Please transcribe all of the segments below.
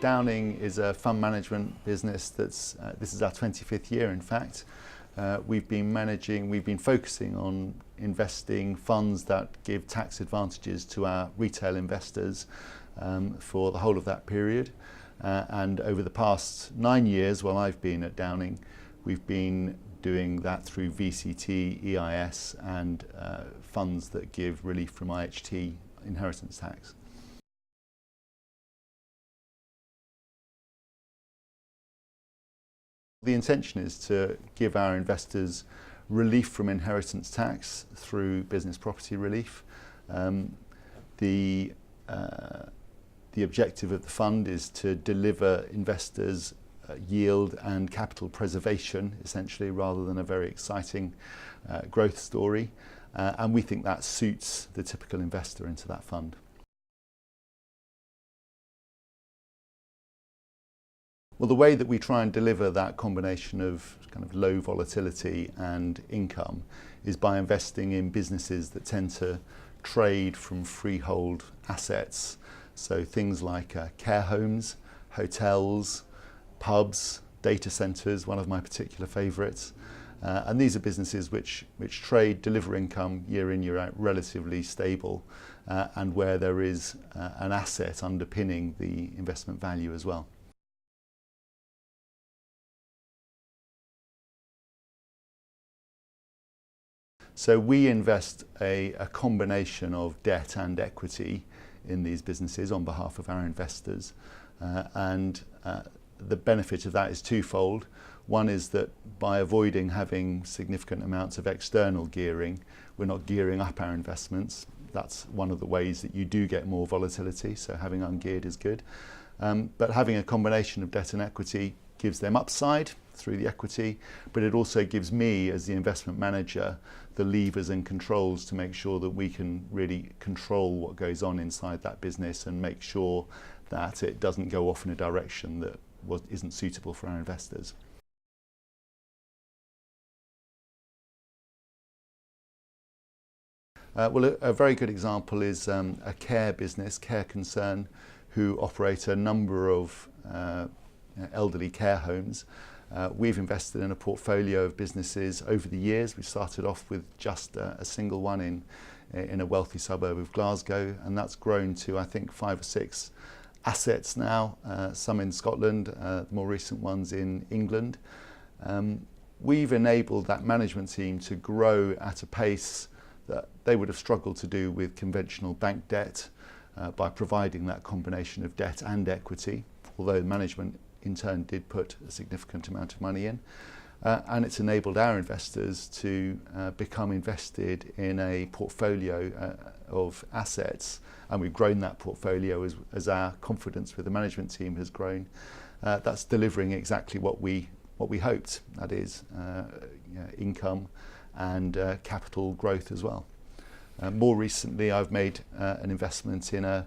Downing is a fund management business that's, this is our 25th year in fact. We've been focusing on investing funds that give tax advantages to our retail investors for the whole of that period. And over the past 9 years, while I've been at Downing, we've been doing that through VCT, EIS and funds that give relief from IHT inheritance tax. The intention is to give our investors relief from inheritance tax through business property relief. The objective of the fund is to deliver investors yield and capital preservation, essentially, rather than a very exciting growth story. And we think that suits the typical investor into that fund. Well, the way that we try and deliver that combination of kind of low volatility and income is by investing in businesses that tend to trade from freehold assets. So things like care homes, hotels, pubs, data centres, one of my particular favourites. And these are businesses which trade, deliver income year in, year out, relatively stable, and where there is an asset underpinning the investment value as well. So we invest a combination of debt and equity in these businesses on behalf of our investors. The benefit of that is twofold. One is that by avoiding having significant amounts of external gearing, we're not gearing up our investments. That's one of the ways that you do get more volatility, so having ungeared is good. But having a combination of debt and equity gives them upside through the equity, but it also gives me, as the investment manager, the levers and controls to make sure that we can really control what goes on inside that business and make sure that it doesn't go off in a direction that isn't suitable for our investors. Well, a very good example is a care business, care concern, who operate a number of elderly care homes. We've invested in a portfolio of businesses over the years. We started off with just a single one in a wealthy suburb of Glasgow, and that's grown to, I think, 5 or 6 assets now, some in Scotland, the more recent ones in England. We've enabled that management team to grow at a pace that they would have struggled to do with conventional bank debt by providing that combination of debt and equity, although management in turn did put a significant amount of money in. And it's enabled our investors to become invested in a portfolio of assets, and we've grown that portfolio as our confidence with the management team has grown. That's delivering exactly what we hoped, that is income and capital growth as well. More recently, I've made an investment in a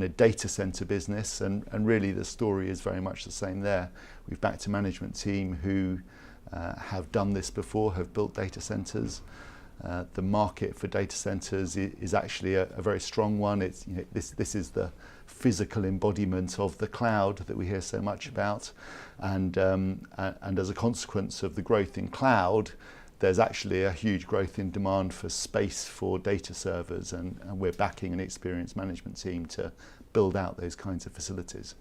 data centre business, and really the story is very much the same there. We've backed a management team who have done this before, have built data centres. The market for data centres is actually a very strong one. It's, this is the physical embodiment of the cloud that we hear so much about, and as a consequence of the growth in cloud, there's actually a huge growth in demand for space for data servers, and we're backing an experienced management team to build out those kinds of facilities.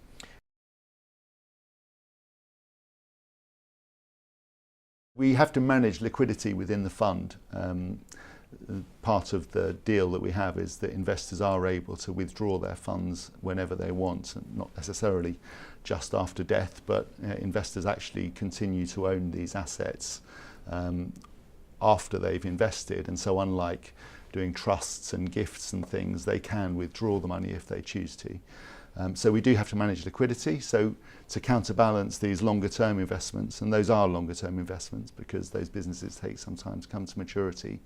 We have to manage liquidity within the fund. Part of the deal that we have is that investors are able to withdraw their funds whenever they want, and not necessarily just after death, but investors actually continue to own these assets after they've invested, and so unlike doing trusts and gifts and things, they can withdraw the money if they choose to. So we do have to manage liquidity, so to counterbalance these longer term investments, and those are longer term investments because those businesses take some time to come to maturity,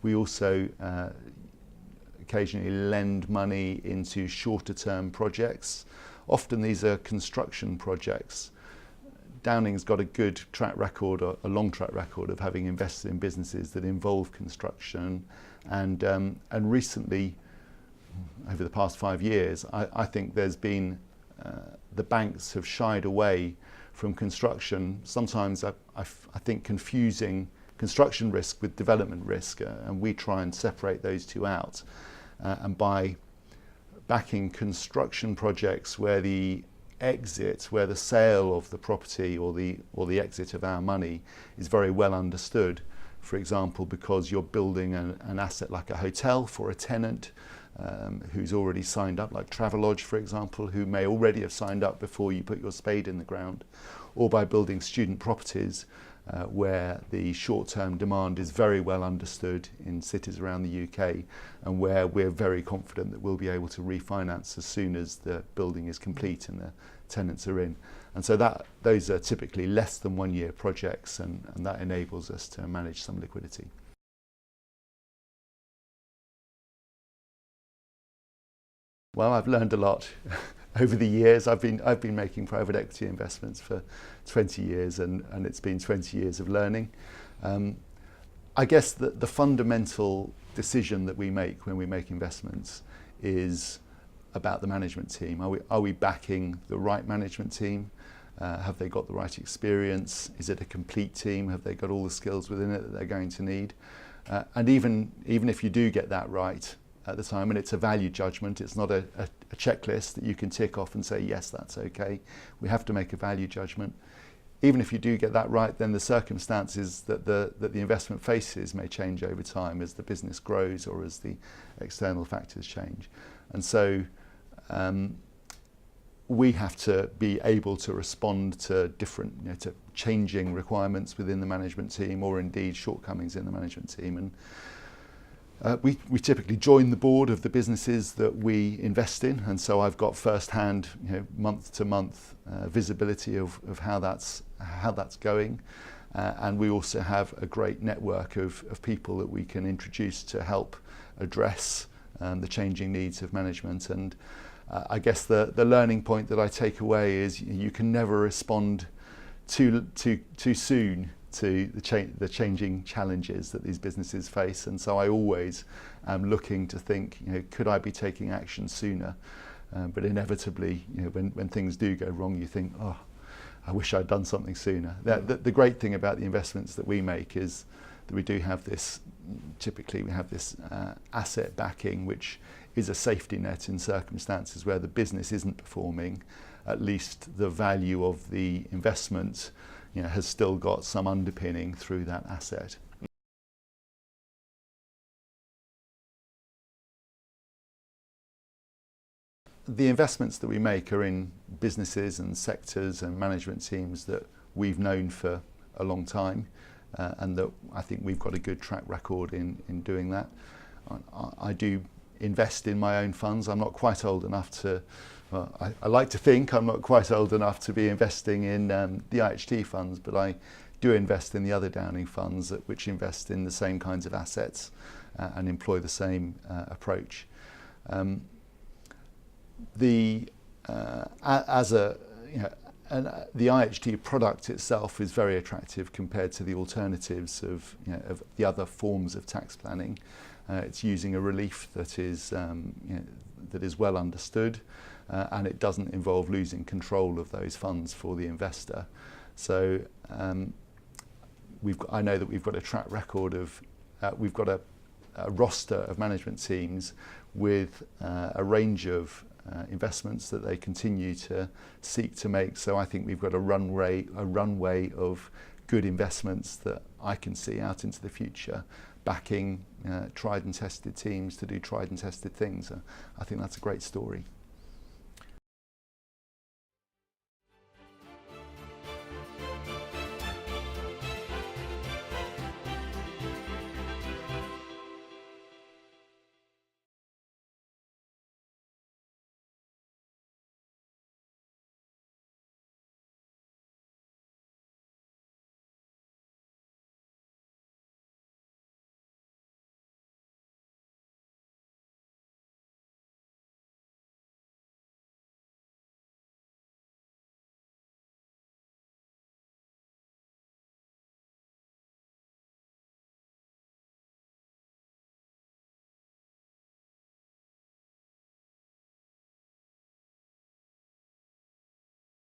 we also occasionally lend money into shorter term projects. Often these are construction projects. Downing's got a good track record, or a long track record, of having invested in businesses that involve construction, and recently, over the past 5 years, I think there's been the banks have shied away from construction, sometimes I think confusing construction risk with development risk, and we try and separate those two out. And by backing construction projects where the exit, where the sale of the property or the exit of our money is very well understood, for example, because you're building an asset like a hotel for a tenant who's already signed up, like Travelodge, for example, who may already have signed up before you put your spade in the ground, or by building student properties where the short-term demand is very well understood in cities around the UK, and where we're very confident that we'll be able to refinance as soon as the building is complete and the tenants are in. And so those are typically less than 1 year projects, and that enables us to manage some liquidity. Well, I've learned a lot over the years. I've been making private equity investments for 20 years, and it's been 20 years of learning. I guess that the fundamental decision that we make when we make investments is about the management team. Are we backing the right management team? Have they got the right experience? Is it a complete team? Have they got all the skills within it that they're going to need? And even if you do get that right at the time, and it's a value judgment, it's not a checklist that you can tick off and say, yes, that's okay. We have to make a value judgment. Even if you do get that right, then the circumstances that the investment faces may change over time as the business grows or as the external factors change. And so we have to be able to respond to different, to changing requirements within the management team, or indeed shortcomings in the management team. And we typically join the board of the businesses that we invest in, and so I've got first-hand, month-to-month visibility of how that's going, and we also have a great network of people that we can introduce to help address the changing needs of management. And I guess the learning point that I take away is you can never respond too soon to the changing challenges that these businesses face. And so I always am looking to think, could I be taking action sooner? But inevitably, when things do go wrong, you think, oh, I wish I'd done something sooner. The great thing about the investments that we make is that we do have this, typically we have this asset backing, which is a safety net in circumstances where the business isn't performing. At least the value of the investment has still got some underpinning through that asset. The investments that we make are in businesses and sectors and management teams that we've known for a long time, and that I think we've got a good track record in doing that. I do invest in my own funds. I'm not quite old enough to, I like to think I'm not quite old enough to be investing in the IHT funds, but I do invest in the other Downing funds which invest in the same kinds of assets and employ the same approach. The IHT product itself is very attractive compared to the alternatives of the other forms of tax planning. It's using a relief that is well understood, and it doesn't involve losing control of those funds for the investor. So I know that we've got a track record of, we've got a roster of management teams with a range of investments that they continue to seek to make. So I think we've got a runway of good investments that I can see out into the future, backing tried and tested teams to do tried and tested things. I think that's a great story.